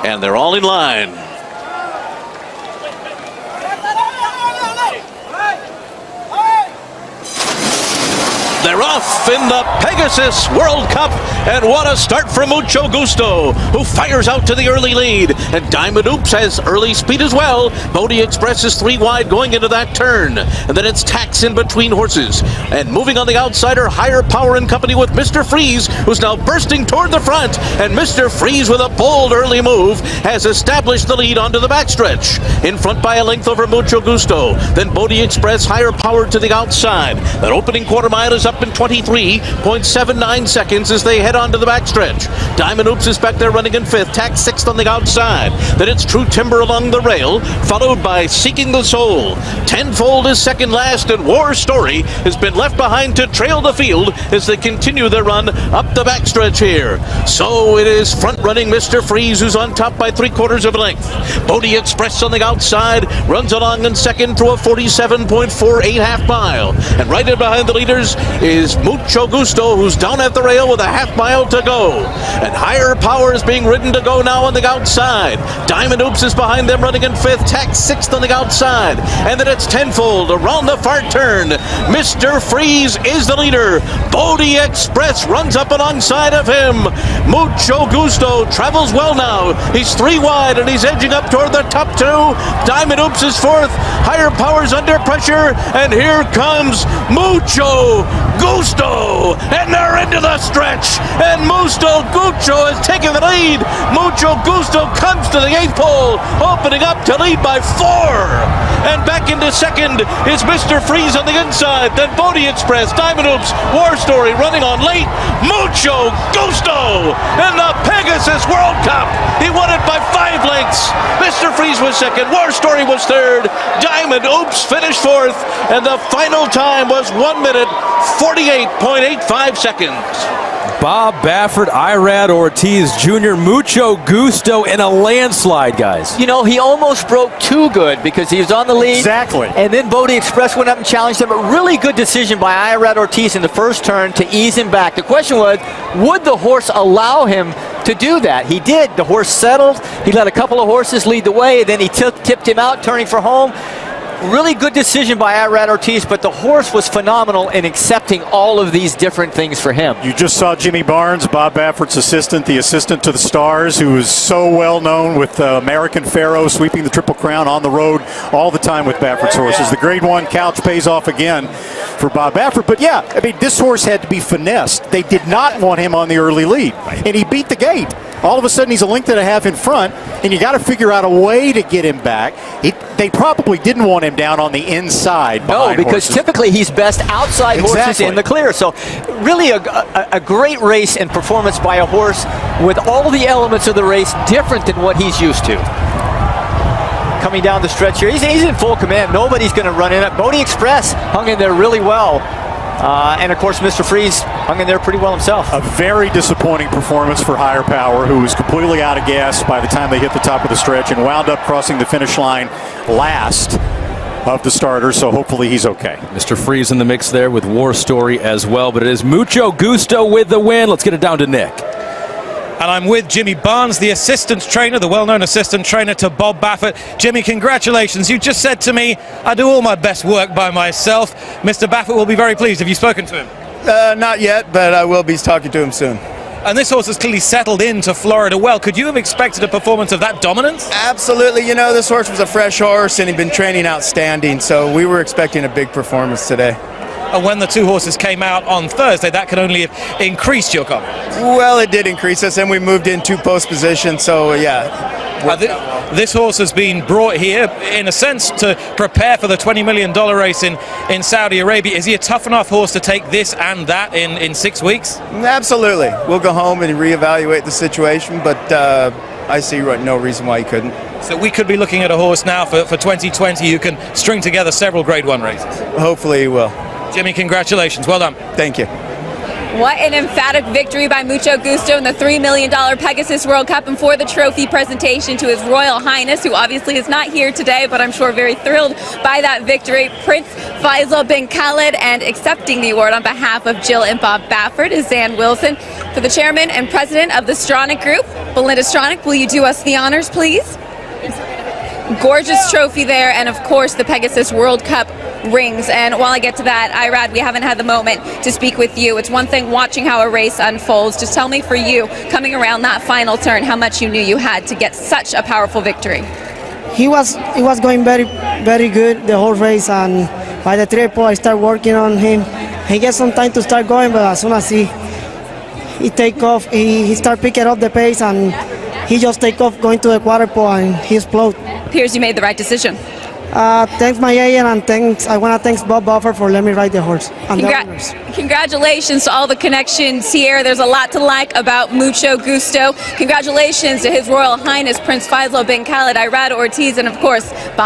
and they're all in line. They're off in the Pegasus World Cup, and what a start from Mucho Gusto, who fires out to the early lead, and Diamond Oops has early speed as well. Bodie Express is 3 wide going into that turn, and then it's Tax in between horses, and moving on the outsider, Higher Power in company with Mr. Freeze, who's now bursting toward the front, and Mr. Freeze with a bold early move has established the lead onto the backstretch, in front by a length over Mucho Gusto. Then Bodie Express, Higher Power to the outside. That opening quarter mile is up in 23.79 seconds as they head on to the backstretch. Diamond Oops is back there running in 5th, Tax 6th on the outside. Then it's True Timber along the rail, followed by Seeking the Soul. Tenfold is second last, and War Story has been left behind to trail the field as they continue their run up the backstretch here. So it is front running Mr. Freeze, who's on top by 3/4 of a length. Bodie Express on the outside runs along in second through a 47.48 half mile. And right in behind the leaders is Mucho Gusto, who's down at the rail with a half mile to go. And Higher Power is being ridden to go now on the outside. Diamond Oops is behind them running in 5th, Tax 6th on the outside. And then it's Tenfold around the far turn. Mr. Freeze is the leader. Bodie Express runs up alongside of him. Mucho Gusto travels well now. He's 3 wide and he's edging up toward the top 2. Diamond Oops is 4th. Higher Power's under pressure, and here comes Mucho Gusto, and they're into the stretch, and Mucho Gusto is taking the lead. Mucho Gusto comes to the 8th pole, opening up to lead by 4, and back into second is Mr. Freeze on the inside. Then Bodie Express, Diamond Oops, War Story running on late. Mucho Gusto in the Pegasus World Cup. He won it by 5 lengths. Mr. Freeze was second, War Story was third, Diamond Oops finished 4th, and the final time was 1 minute 48.85 seconds. Bob Baffert, Irad Ortiz Jr., Mucho Gusto in a landslide, guys. You know, he almost broke Too Good because he was on the lead. Exactly. And then Bodie Express went up and challenged him. A really good decision by Irad Ortiz in the first turn to ease him back. The question was, would the horse allow him to do that? He did. The horse settled. He let a couple of horses lead the way. Then he tipped him out, turning for home. Really good decision by Irad Ortiz, but the horse was phenomenal in accepting all of these different things for him. You just saw Jimmy Barnes, Bob Baffert's assistant, the assistant to the Stars, who is so well known with American Pharaoh, sweeping the Triple Crown on the road all the time with Baffert's horses. The grade 1 couch pays off again for Bob Baffert. But yeah, I mean, this horse had to be finessed. They did not want him on the early lead, and he beat the gate. All of a sudden, he's a length and a half in front, and you got to figure out a way to get him back. They probably didn't want him down on the inside. No, because typically he's best outside horses in the clear. So really a great race and performance by a horse with all the elements of the race different than what he's used to. Coming down the stretch here, he's in full command. Nobody's going to run in it. Bodie Express hung in there really well. And of course, Mr. Freeze hung in there pretty well himself. A very disappointing performance for Higher Power, who was completely out of gas by the time they hit the top of the stretch and wound up crossing the finish line last of the starters, so hopefully he's okay. Mr. Freeze in the mix there with War Story as well, but it is Mucho Gusto with the win. Let's get it down to Nick. And I'm with Jimmy Barnes, the assistant trainer, the well-known assistant trainer to Bob Baffert. Jimmy, congratulations. You just said to me, I do all my best work by myself. Mr. Baffert will be very pleased. Have you spoken to him? Not yet, but I will be talking to him soon. And this horse has clearly settled into Florida well. Could you have expected a performance of that dominance? Absolutely. You know, this horse was a fresh horse, and he'd been training outstanding, so we were expecting a big performance today. And when the 2 horses came out on Thursday, that could only have increased your confidence. Well, it did increase us, and we moved into post position, so yeah. This horse has been brought here, in a sense, to prepare for the $20 million race in Saudi Arabia. Is he a tough enough horse to take this and that in 6 weeks? Absolutely. We'll go home and reevaluate the situation, but I see no reason why he couldn't. So we could be looking at a horse now for 2020 who can string together several Grade 1 races. Hopefully he will. Jimmy, congratulations. Well done. Thank you. What an emphatic victory by Mucho Gusto in the $3 million Pegasus World Cup, and for the trophy presentation to His Royal Highness, who obviously is not here today, but I'm sure very thrilled by that victory, Prince Faisal bin Khalid, and accepting the award on behalf of Jill and Bob Baffert is Zan Wilson. For the chairman and president of the Stronach Group, Belinda Stronach, will you do us the honors, please? Gorgeous trophy there, and of course the Pegasus World Cup rings. And while I get to that, Irad, we haven't had the moment to speak with you. It's one thing watching how a race unfolds. Just tell me, for you, coming around that final turn, how much you knew you had to get such a powerful victory. He was going very good the whole race, and by the triple I start working on him. He gets some time to start going, but as soon as he take off, he start picking up the pace, and he just take off going to the quarter pole and he explode. Appears you made the right decision. Thanks my agent, and I want to thank Bob Buffer for letting me ride the horse. And the owners. Congratulations to all the connections here. There's a lot to like about Mucho Gusto. Congratulations to His Royal Highness Prince Faisal bin Khaled, Irad Ortiz, and of course Bob